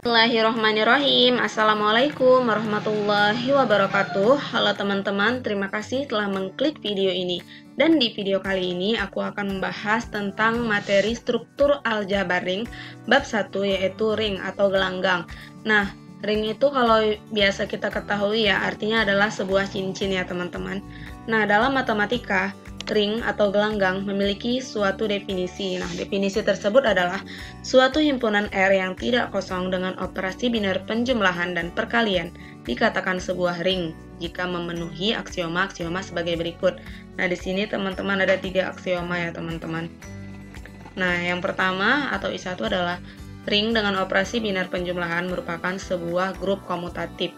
Bismillahirrahmanirrahim. Assalamualaikum warahmatullahi wabarakatuh. Halo teman-teman, terima kasih telah mengklik video ini. Dan di video kali ini aku akan membahas tentang materi struktur aljabar ring bab 1, yaitu ring atau gelanggang. Nah, ring itu kalau biasa kita ketahui ya, artinya adalah sebuah cincin ya teman-teman. Nah, dalam matematika, ring atau gelanggang memiliki suatu definisi. Nah, definisi tersebut adalah suatu himpunan R yang tidak kosong dengan operasi biner penjumlahan dan perkalian dikatakan sebuah ring jika memenuhi aksioma-aksioma sebagai berikut. Nah, di sini teman-teman ada 3 aksioma ya teman-teman. Nah, yang pertama atau I1 adalah ring dengan operasi biner penjumlahan merupakan sebuah grup komutatif.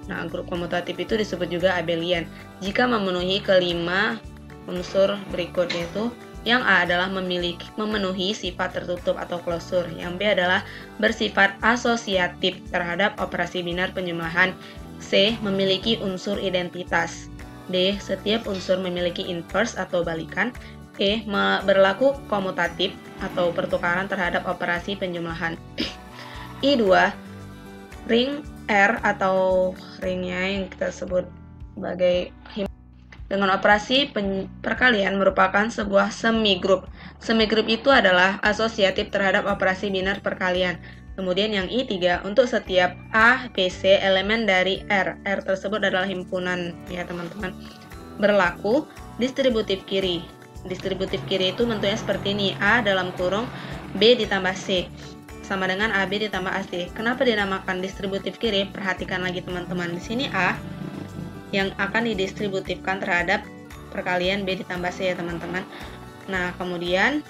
Nah, grup komutatif itu disebut juga abelian jika memenuhi kelima unsur berikut, yaitu yang A adalah memenuhi sifat tertutup atau klosur, yang B adalah bersifat asosiatif terhadap operasi biner penjumlahan, C memiliki unsur identitas, D setiap unsur memiliki inverse atau balikan, E berlaku komutatif atau pertukaran terhadap operasi penjumlahan. I2, ring R atau ringnya yang kita sebut sebagai dengan operasi perkalian merupakan sebuah semigrup. Semigrup itu adalah asosiatif terhadap operasi biner perkalian. Kemudian yang I3, untuk setiap A, B, C elemen dari R tersebut adalah himpunan ya teman-teman, berlaku distributif kiri. Distributif kiri itu bentuknya seperti ini, A dalam kurung B ditambah C sama dengan AB ditambah AC. Kenapa dinamakan distributif kiri? Perhatikan lagi teman-teman, di sini A yang akan didistributifkan terhadap perkalian B ditambah C ya teman-teman. Nah, kemudian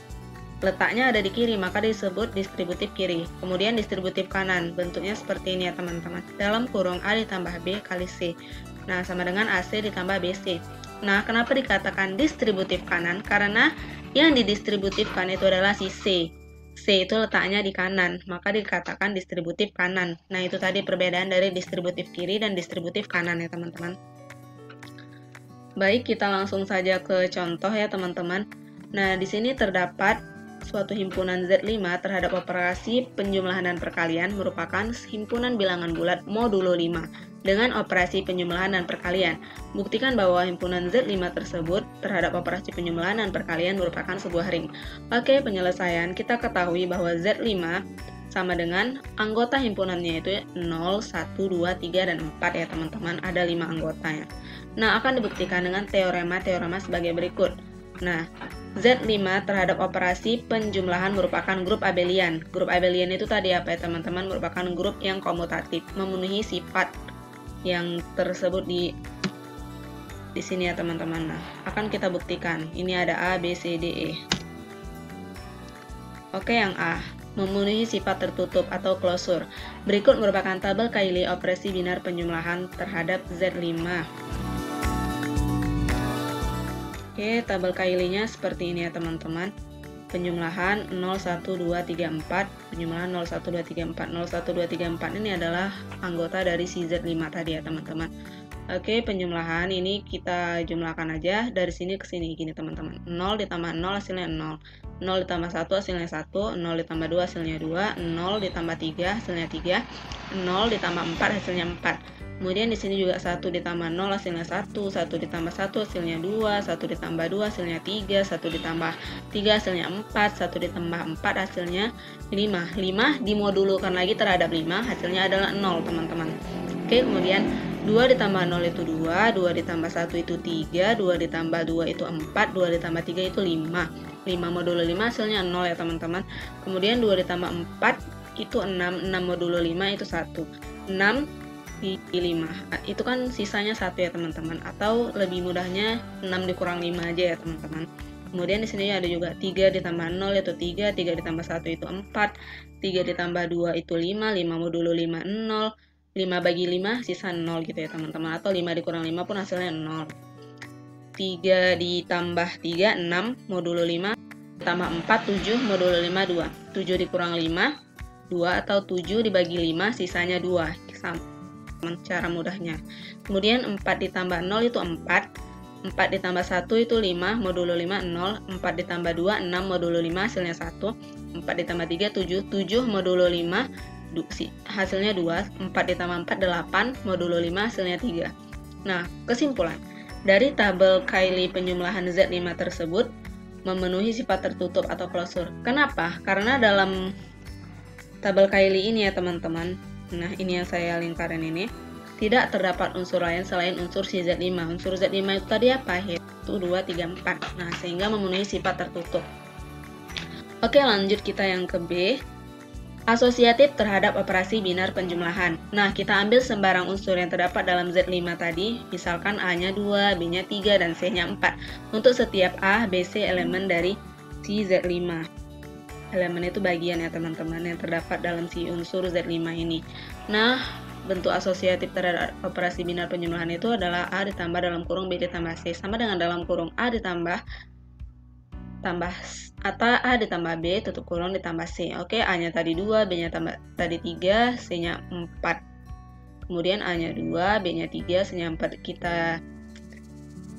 letaknya ada di kiri, maka disebut distributif kiri. Kemudian distributif kanan, bentuknya seperti ini ya teman-teman, dalam kurung A ditambah B kali C. Nah, sama dengan AC ditambah BC. Nah, kenapa dikatakan distributif kanan? Karena yang didistributifkan itu adalah si C. C itu letaknya di kanan, maka dikatakan distributif kanan. Nah, itu tadi perbedaan dari distributif kiri dan distributif kanan ya teman-teman. Baik, kita langsung saja ke contoh ya teman-teman. Nah, di sini terdapat suatu himpunan Z5 terhadap operasi penjumlahan dan perkalian merupakan himpunan bilangan bulat modulo 5 dengan operasi penjumlahan dan perkalian. Buktikan bahwa himpunan Z5 tersebut terhadap operasi penjumlahan dan perkalian merupakan sebuah ring. Oke, penyelesaian kita ketahui bahwa Z5 sama dengan anggota himpunannya itu 0, 1, 2, 3, dan 4 ya teman-teman, ada 5 anggotanya. Nah, akan dibuktikan dengan teorema sebagai berikut. Nah, Z5 terhadap operasi penjumlahan merupakan grup abelian. Grup abelian itu tadi apa ya teman-teman? Merupakan grup yang komutatif, memenuhi sifat yang tersebut di sini ya teman-teman. Nah, akan kita buktikan. Ini ada A, B, C, D, E. Oke, yang A memenuhi sifat tertutup atau klosur. Berikut merupakan tabel Cayley operasi biner penjumlahan terhadap Z5. Oke, tabel Cayley-nya seperti ini ya teman-teman. Penjumlahan 0, 1, 2, 3, 4. Penjumlahan 0, 1, 2, 3, 4. 0, 1, 2, 3, 4 ini adalah anggota dari si Z5 tadi ya teman-teman. Oke, penjumlahan ini kita jumlahkan aja dari sini ke sini gini teman-teman. 0 ditambah 0 hasilnya 0. 0 ditambah 1 hasilnya 1. 0 ditambah 2 hasilnya 2. 0 ditambah 3 hasilnya 3. 0 ditambah 4 hasilnya 4. Kemudian di sini juga 1 ditambah 0 hasilnya 1, 1 ditambah 1 hasilnya 2, 1 ditambah 2 hasilnya 3, 1 ditambah 3 hasilnya 4, 1 ditambah 4 hasilnya 5. 5 dimodulukan lagi terhadap 5, hasilnya adalah 0 teman-teman. Oke, kemudian 2 ditambah 0 itu 2, 2 ditambah 1 itu 3, 2 ditambah 2 itu 4, 2 ditambah 3 itu 5. 5 modulo 5 hasilnya 0 ya teman-teman. Kemudian 2 ditambah 4 itu 6, 6 modulo 5 itu 1. 6 di 5, itu kan sisanya 1 ya teman-teman, atau lebih mudahnya 6 dikurang 5 aja ya teman-teman. Kemudian di sini ada juga 3 ditambah 0 itu 3, 3 ditambah 1 itu 4, 3 ditambah 2 itu 5, 5 modulo 5 0, 5 bagi 5 sisa 0 gitu ya teman-teman, atau 5 dikurang 5 pun hasilnya 0. 3 ditambah 3 6 modulo 5 ditambah 4 7 modulo 5 2. 7 dikurang 5 2, atau 7 dibagi 5 sisanya 2. Cara mudahnya. Kemudian 4 ditambah 0 itu 4, 4 ditambah 1 itu 5, modulo 5 0, 4 ditambah 2 6 modulo 5 hasilnya 1, 4 ditambah 3 7, 7 modulo 5 hasilnya 2, 4 ditambah 4, 8, modulo 5 hasilnya 3. Nah, kesimpulan, dari tabel Cayley penjumlahan Z5 tersebut memenuhi sifat tertutup atau closure. Kenapa? Karena dalam tabel Cayley ini ya teman-teman, nah ini yang saya lingkarin ini, tidak terdapat unsur lain selain unsur si Z5. Unsur Z5 itu tadi apa? Yaitu 2, 3, 4. Nah, sehingga memenuhi sifat tertutup. Oke, lanjut kita yang ke B. Asosiatif terhadap operasi binar penjumlahan. Nah, kita ambil sembarang unsur yang terdapat dalam Z5 tadi, misalkan A-nya 2, B-nya 3, dan C-nya 4. Untuk setiap A, B, C elemen dari si Z5. Elemen itu bagian ya teman-teman yang terdapat dalam si unsur Z5 ini. Nah, bentuk asosiatif terhadap operasi binar penjumlahan itu adalah A ditambah dalam kurung B ditambah C, sama dengan dalam kurung A ditambah atau A ditambah B tutup kurung ditambah C. Oke, A-nya tadi 2, B-nya tadi 3, C-nya 4. Kemudian A-nya 2, B-nya 3, C-nya 4. Kita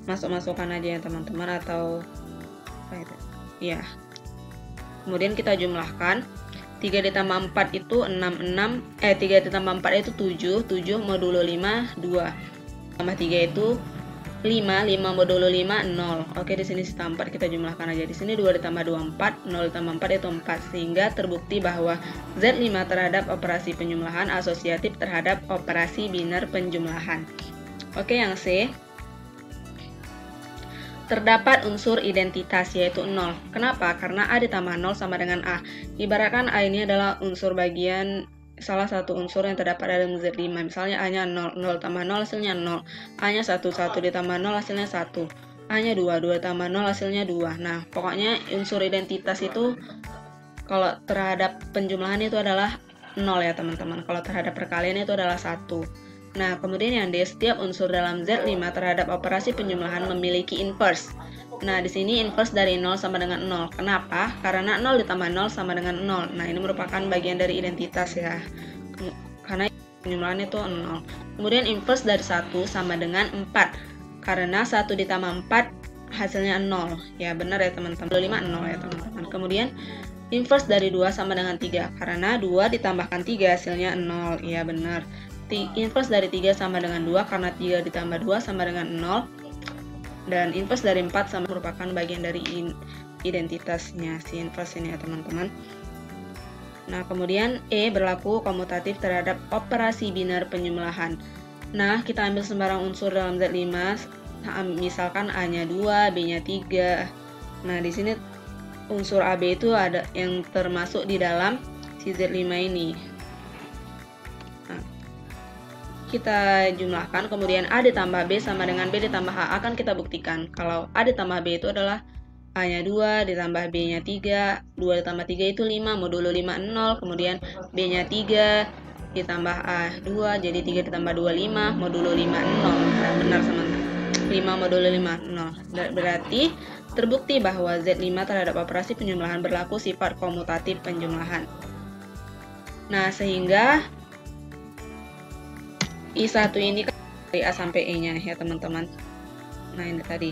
masukkan aja ya teman-teman, atau ya. Kemudian kita jumlahkan. 3 ditambah 4 itu 3 ditambah 4 itu 7 modulo 5 2. Tambah 3 itu 5 modulo 5 0. Oke, di sini sisa 4 kita jumlahkan aja. Di sini 2 ditambah 2 4, 0 ditambah 4 itu 4, sehingga terbukti bahwa Z5 terhadap operasi penjumlahan asosiatif terhadap operasi binar penjumlahan. Oke, yang C. Terdapat unsur identitas yaitu 0. Kenapa? Karena A ditambah 0 sama dengan A. Ibaratkan A ini adalah unsur bagian salah satu unsur yang terdapat dalam Z5. Misalnya A-nya 0, 0 tambah 0 hasilnya 0. A-nya 1, 1 ditambah 0 hasilnya 1. A-nya 2, 2 tambah 0 hasilnya 2. Nah, pokoknya unsur identitas itu kalau terhadap penjumlahan itu adalah 0 ya teman-teman. Kalau terhadap perkalian itu adalah 1. Nah, kemudian yang D, setiap unsur dalam Z5 terhadap operasi penjumlahan memiliki inverse. Nah, di sini inverse dari 0 sama dengan 0. Kenapa? Karena 0 ditambah 0 sama dengan 0. Nah, ini merupakan bagian dari identitas ya. Karena penjumlahan itu 0. Kemudian inverse dari 1 sama dengan 4. Karena 1 ditambah 4 hasilnya 0. Ya, benar ya teman-teman. 5 0 ya teman-teman. Kemudian inverse dari 2 sama dengan 3. Karena 2 ditambahkan 3 hasilnya 0. Ya, benar. Inverse dari 3 sama dengan 2 karena 3 ditambah 2 sama dengan 0. Dan inverse dari 4 sama merupakan bagian dari identitasnya si inverse ini ya teman-teman. Nah, kemudian E, berlaku komutatif terhadap operasi binar penjumlahan. Nah, kita ambil sembarang unsur dalam Z5, misalkan A-nya 2, B-nya 3. Nah, di sini unsur AB itu ada yang termasuk di dalam si Z5 ini. Kita jumlahkan, kemudian A ditambah B sama dengan B ditambah A. Akan kita buktikan kalau A ditambah B itu adalah A-nya 2 ditambah B-nya 3, 2 ditambah 3 itu 5, modulo 5 0, kemudian B-nya 3 ditambah A 2, jadi 3 ditambah 2 5, modulo 5 0. Nah, benar teman-teman, 5 modulo 5 0. Berarti terbukti bahwa Z5 terhadap operasi penjumlahan berlaku sifat komutatif penjumlahan. Nah, sehingga I1 ini kan dari A sampai E-nya ya teman-teman. Nah, ini tadi.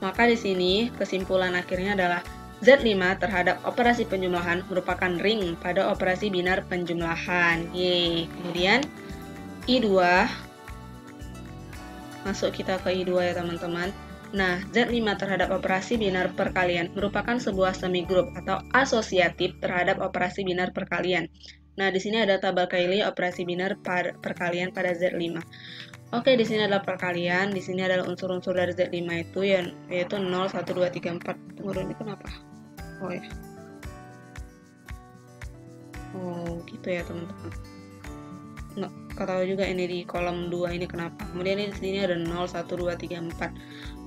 Maka di sini kesimpulan akhirnya adalah Z5 terhadap operasi penjumlahan merupakan ring pada operasi binar penjumlahan. Yeay. Kemudian I2, masuk kita ke I2 ya teman-teman. Nah, Z5 terhadap operasi binar perkalian merupakan sebuah semigroup atau asosiatif terhadap operasi binar perkalian. Nah, di sini ada tabel Cayley operasi binar perkalian pada Z5. Oke, di sini adalah perkalian, di sini adalah unsur-unsur dari Z5 itu yaitu 0, 1, 2, 3, 4. Tunggu, ini kenapa? Oh ya. Oh, gitu ya, teman-teman. Nggak tahu juga ini di kolom 2 ini kenapa. Kemudian di sini ada 0, 1, 2, 3, 4.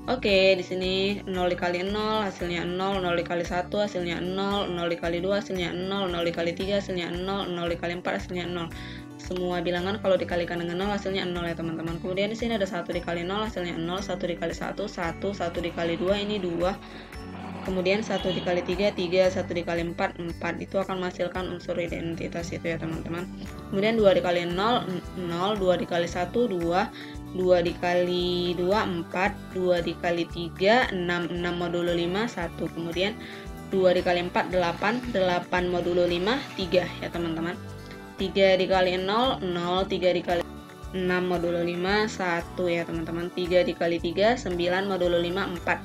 Oke, di sini 0 dikali 0 hasilnya 0, 0 dikali 1 hasilnya 0, 0 dikali 2 hasilnya 0, 0 dikali 3 hasilnya 0, 0 dikali 4 hasilnya 0. Semua bilangan kalau dikalikan dengan 0 hasilnya 0 ya teman-teman. Kemudian di sini ada 1 dikali 0 hasilnya 0, 1 dikali 1, 1, 1 dikali 2 ini 2. Kemudian 1 dikali 3, 3, 1 dikali 4, 4. Itu akan menghasilkan unsur identitas itu ya teman-teman. Kemudian 2 dikali 0, 0, 2 dikali 1, 2, 2 dikali 2, 4, 2 dikali 3, 6, 6 modulo 5, 1. Kemudian 2 dikali 4, 8. 8 modulo 5, 3 ya teman-teman. 3 dikali 0, 0. 3 dikali 6 modulo 5, 1 ya teman-teman. 3 dikali 3, 9 modulo 5, 4.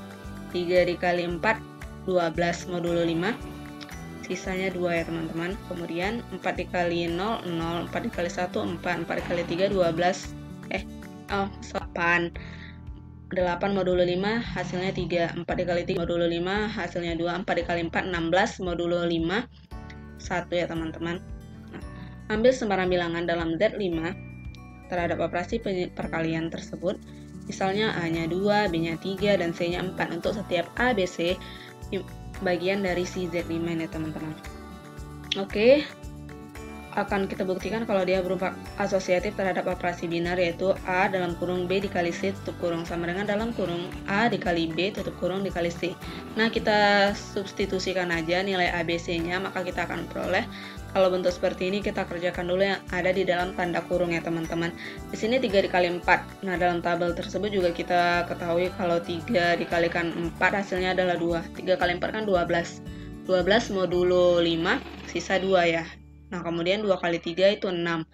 3 dikali 4, 12 modulo 5. Sisanya 2 ya teman-teman. Kemudian 4 dikali 0, 0. 4 dikali 1, 4. 4 dikali 3, 12. 8. 8 modulo 5 hasilnya 3. 4 dikali 3 modulo 5 hasilnya 2. 4 dikali 4, 16 modulo 5, 1 ya teman-teman. Nah, ambil sembarang bilangan dalam Z5 terhadap operasi perkalian tersebut. Misalnya A-nya 2, B-nya 3, dan C-nya 4. Untuk setiap A, B, C bagian dari si Z5 ini teman-teman. Oke, akan kita buktikan kalau dia berupa asosiatif terhadap operasi binar, yaitu A dalam kurung B dikali C tutup kurung sama dengan dalam kurung A dikali B tutup kurung dikali C. Nah, kita substitusikan aja nilai A, B, C-nya, maka kita akan peroleh, kalau bentuk seperti ini kita kerjakan dulu yang ada di dalam tanda kurung ya teman-teman. Di sini 3 dikali 4. Nah, dalam tabel tersebut juga kita ketahui kalau 3 dikalikan 4 hasilnya adalah 2. 3 kali 4 kan 12. 12 modulo 5, sisa 2 ya. Nah, kemudian 2 kali 3 itu 6.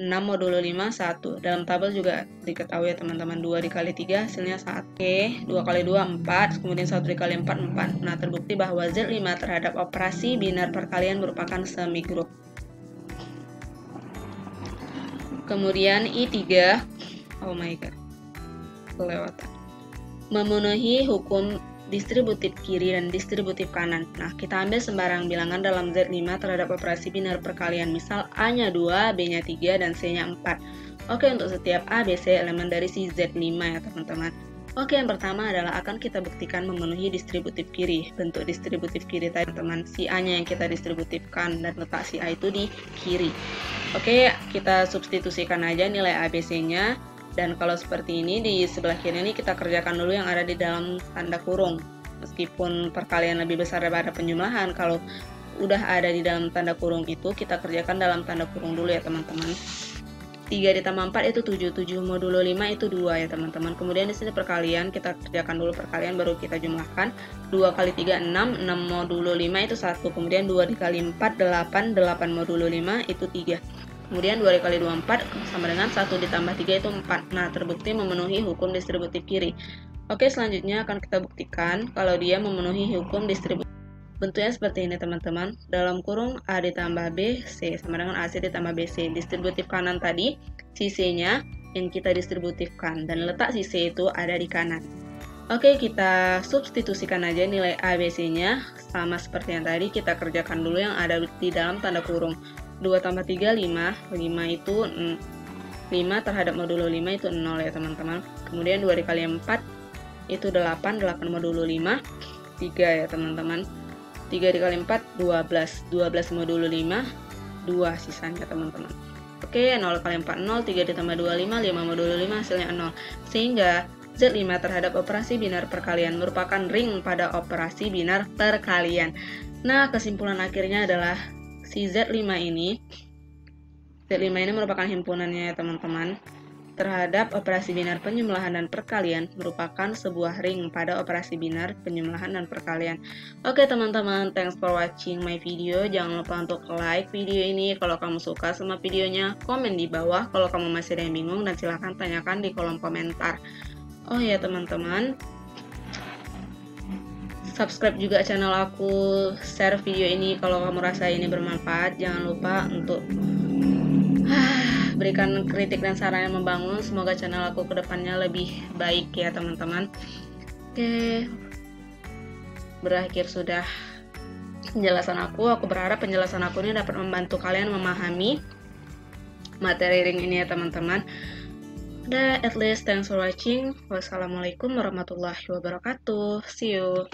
6 modulo 5, 1. Dalam tabel juga diketahui ya teman-teman, 2 dikali 3 hasilnya 1. Oke, 2 kali 2, 4. Kemudian 1 dikali 4, 4. Nah, terbukti bahwa Z5 terhadap operasi binar perkalian merupakan semigrup. Kemudian I3, oh my god, kelewatan. Memenuhi hukum distributif kiri dan distributif kanan. Nah, kita ambil sembarang bilangan dalam Z5 terhadap operasi binar perkalian. Misal A-nya 2, B-nya 3, dan C-nya 4. Oke, untuk setiap A, B, C elemen dari si Z5 ya teman-teman. Oke, yang pertama adalah akan kita buktikan memenuhi distributif kiri. Bentuk distributif kiri tadi teman-teman, si A-nya yang kita distributifkan dan letak si A itu di kiri. Oke, kita substitusikan aja nilai A, B, C-nya. Dan kalau seperti ini, di sebelah kiri ini kita kerjakan dulu yang ada di dalam tanda kurung. Meskipun perkalian lebih besar daripada penjumlahan, kalau udah ada di dalam tanda kurung itu, kita kerjakan dalam tanda kurung dulu ya teman-teman. 3 ditambah 4 itu 7. 7 modulo 5 itu 2 ya teman-teman. Kemudian di sini perkalian, kita kerjakan dulu perkalian baru kita jumlahkan. 2 kali 3, 6. 6 modulo 5 itu 1. Kemudian 2 dikali 4, 8. 8 modulo 5 itu 3. Kemudian 2 dikali 2, 4, sama dengan 1 ditambah 3 itu 4. Nah, terbukti memenuhi hukum distributif kiri. Oke, selanjutnya akan kita buktikan kalau dia memenuhi hukum distributif. Bentuknya seperti ini teman-teman. Dalam kurung A ditambah B, C, sama dengan AC ditambah BC. Distributif kanan tadi, si C-nya yang kita distributifkan, dan letak si C itu ada di kanan. Oke, kita substitusikan aja nilai A, B, C-nya. Sama seperti yang tadi, kita kerjakan dulu yang ada di dalam tanda kurung. 2 tambah 3, 5. 5 itu 5 terhadap modulo 5 itu 0 ya teman-teman. Kemudian 2 dikali 4 itu 8. 8 modulo 5, 3 ya teman-teman. 3 dikali 4, 12. 12 modulo 5, 2 sisanya teman-teman. Oke, 0 kali 4, 0. 3 ditambah 2, 5. 5 modulo 5 hasilnya 0. Sehingga Z5 terhadap operasi binar perkalian merupakan ring pada operasi binar perkalian. Nah, kesimpulan akhirnya adalah si Z5 ini merupakan himpunannya ya teman-teman. Terhadap operasi binar penjumlahan dan perkalian merupakan sebuah ring pada operasi binar penjumlahan dan perkalian. Oke teman-teman, thanks for watching my video. Jangan lupa untuk like video ini kalau kamu suka sama videonya. Komen di bawah kalau kamu masih ada yang bingung, dan silahkan tanyakan di kolom komentar. Oh ya teman-teman, subscribe juga channel aku, share video ini kalau kamu rasa ini bermanfaat. Jangan lupa untuk berikan kritik dan saran yang membangun. Semoga channel aku kedepannya lebih baik ya teman-teman. Oke, berakhir sudah penjelasan aku. Aku berharap penjelasan aku ini dapat membantu kalian memahami materi ring ini ya teman-teman. Udah, at least thanks for watching. Wassalamualaikum warahmatullahi wabarakatuh. See you.